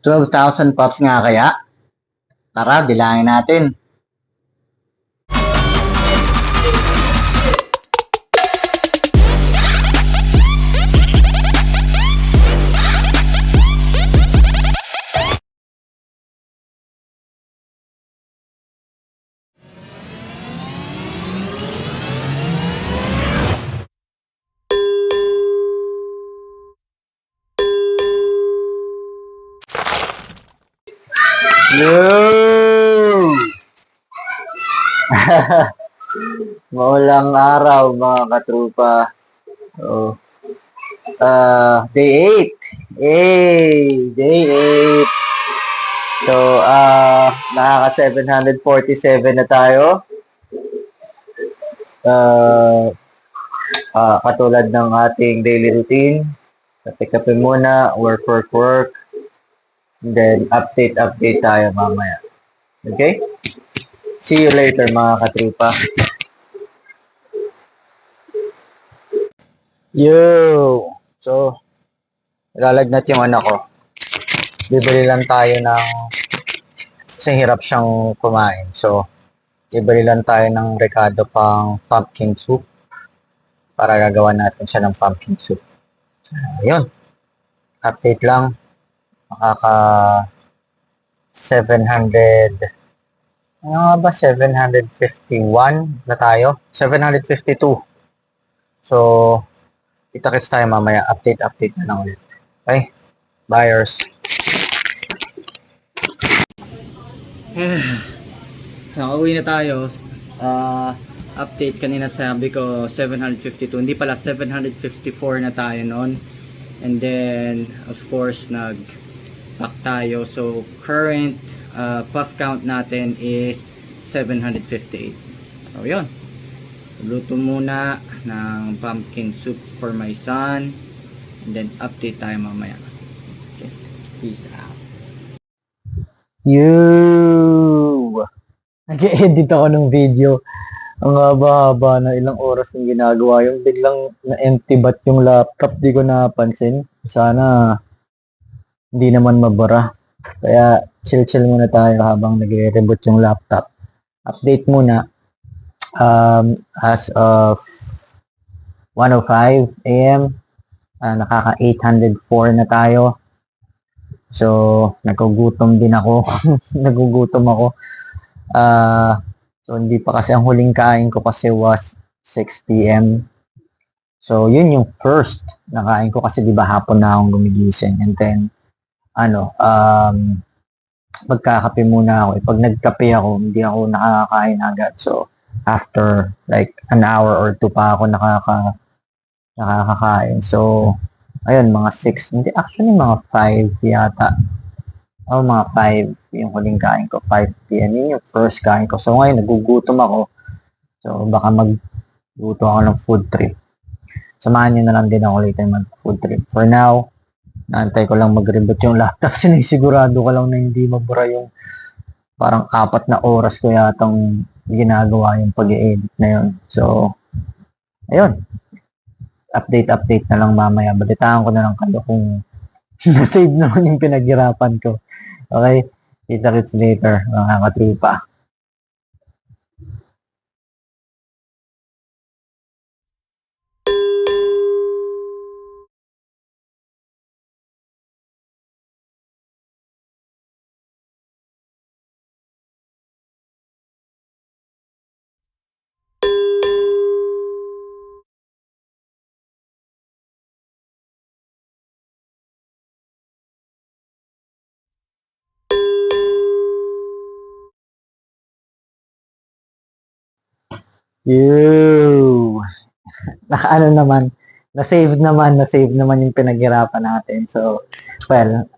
12,000 pops nga kaya? Tara, bilangin natin. Yo! Maulang araw mga katrupa. Oh. Day 8. Day 8. So, nakaka 747 na tayo. Katulad ng ating daily routine. Kape-kape muna, work. And then, update tayo mamaya. Okay? See you later mga katrupa. Yo! So, ilalagnat yung anak ko. Bibili lang tayo ng kasi hirap siyang kumain. So, bibili lang tayo ng Ricardo pang pumpkin soup para gagawa natin siya ng pumpkin soup. Ayun. Update lang. Makaka 700 ano nga ba? 751 na tayo. 752. So, kita-kits tayo mamaya. Update na lang ulit. Okay? Buyers. Nakauwi na tayo. Update kanina sabi ko 752. Hindi pala 754 na tayo noon. And then of course nag-pack tayo. So current puff count natin is 758. So yun. Luto muna ng pumpkin soup for my son. And then update tayo mamaya. Okay. Peace out. Nag-edit ako ng video. Ang haba-haba na ilang oras yung ginagawa. Yung biglang na-empty bat yung laptop, di ko napansin. Sana hindi naman mabara. Kaya chill muna tayo habang nagre-reboot yung laptop. Update muna. As of 1:05 a.m. Nakaka 804 na tayo. So, nagugutom din ako. Nagugutom ako. So, hindi pa kasi ang huling kain ko kasi was 6 p.m. So, yun yung first na kain ko kasi di ba hapon na akong gumigising. And then, magkakape muna ako. Pag nagkape ako, hindi ako nakakain agad. So, after like an hour or two pa ako nakakakain. So, ayun, mga 6. Hindi, actually, mga 5 yata. Mga 5 yung huling kain ko. 5 p.m. Yun yung first kain ko. So, ngayon, nagugutom ako. So, baka magluto ako ng food trip. Samahan nyo na lang din ako later mag-food trip. For now, naantay ko lang mag-reboot yung laptop. Sinisigurado ko lang na hindi mabura yung parang 4 na oras ko yatang ginagawa yung pag-i-edit na yun. So, ayun. Update na lang mamaya. Balitaan ko na lang kayo kung na-save naman yung pinaghirapan ko. Okay? Kita-kits later, mga katrupa. Nakaano naman, na-save naman yung pinaghirapan natin. So, well,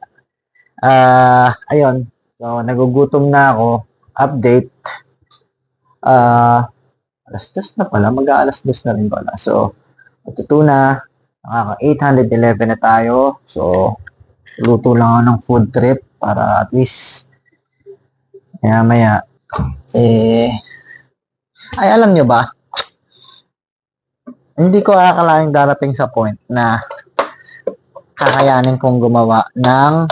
ayun. So, nagugutom na ako. Update. Alas 2 na pala. Mag-aalas 2 na rin pala. So, ito na. Nakaka 811 na tayo. So, luto lang ako ng food trip para at least maya ay alam nyo ba, hindi ko akalaing darating sa point na kakayanin kong gumawa ng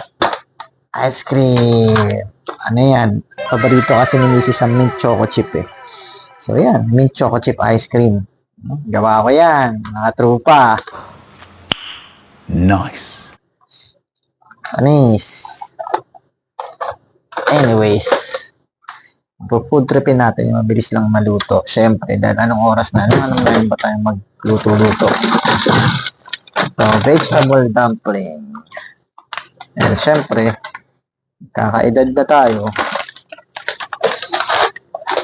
Ice cream. Ano yan? Paborito kasi ni Mrs. ang mint choco chip eh. So yan, mint choco chip ice cream. Gawa ko yan, mga trupa. Nice. Anis. Anyways, food tripin natin yung mabilis lang maluto. Siyempre, dahil anong oras na, anong meron ba tayong magluto-luto? So, vegetable dumpling. And siyempre, kakaedad na tayo.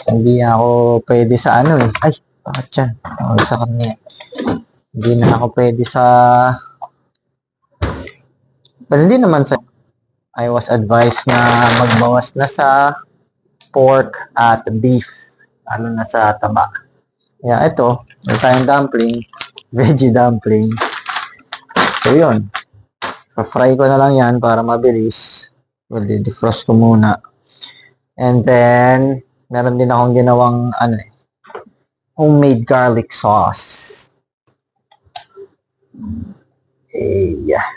Hindi ako pwede sa ano eh. Ay, bakit yan? Tawag sa kanya. Hindi na ako pwede sa... Well, hindi naman sa... I was advised na magbawas na sa pork at beef. Ano na sa taba. Kaya ito, may tayong dumpling. Veggie dumpling. So, yun. So-fry ko na lang yan para mabilis. Well, defrost ko muna. And then, meron din akong ginawang homemade garlic sauce. Yeah.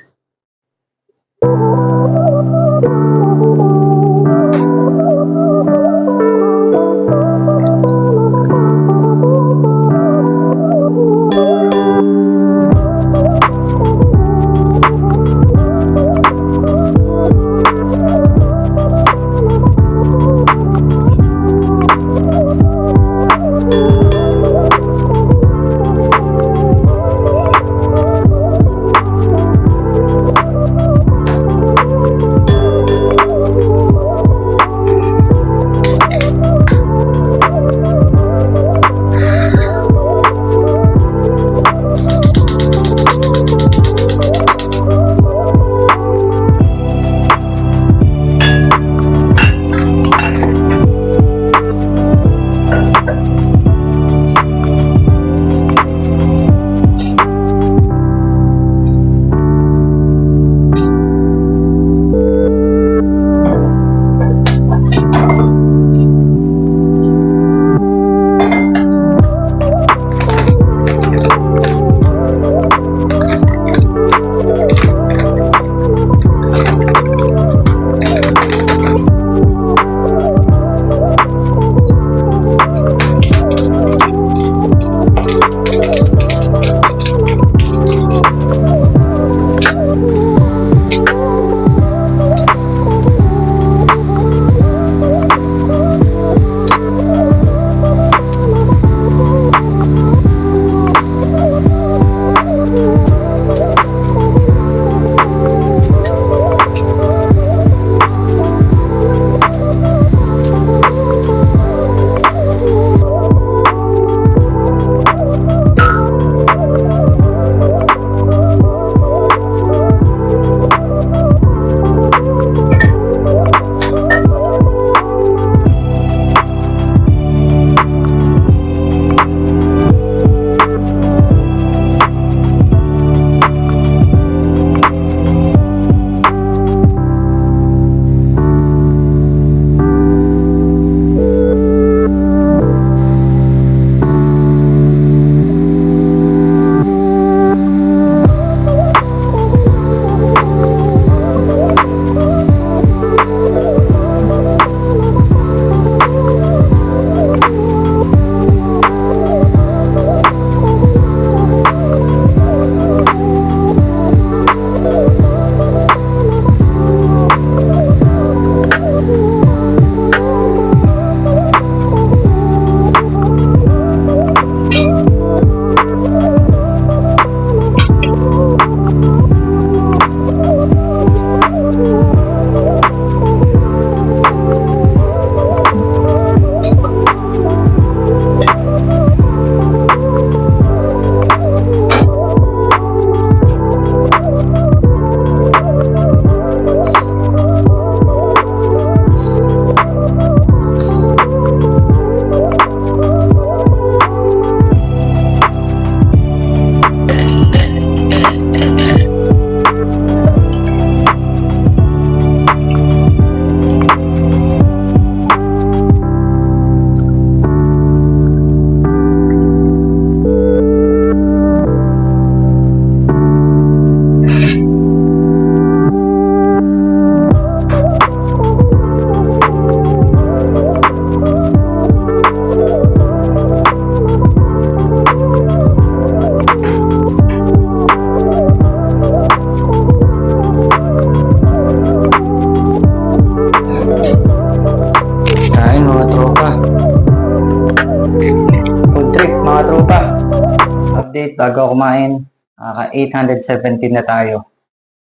bago ako kumain, 817 na tayo.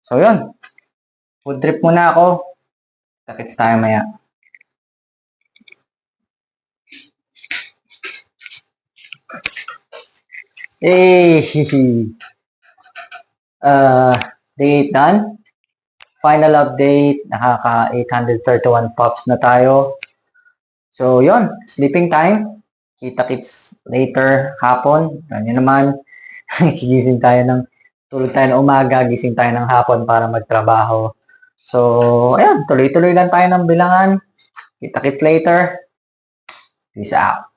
So, yun. Food trip muna ako. Takits tayo maya. Eh, day 8 done. Final update, nakaka 831 pops na tayo. So, yon, sleeping time. Kita-kits later, hapon. Ganyan naman. Gigising tayo tulog tayo ng umaga, gising tayo ng hapon para magtrabaho. So, ayan, tuloy-tuloy lang tayo ng bilangan. Kita-kits later. Peace out.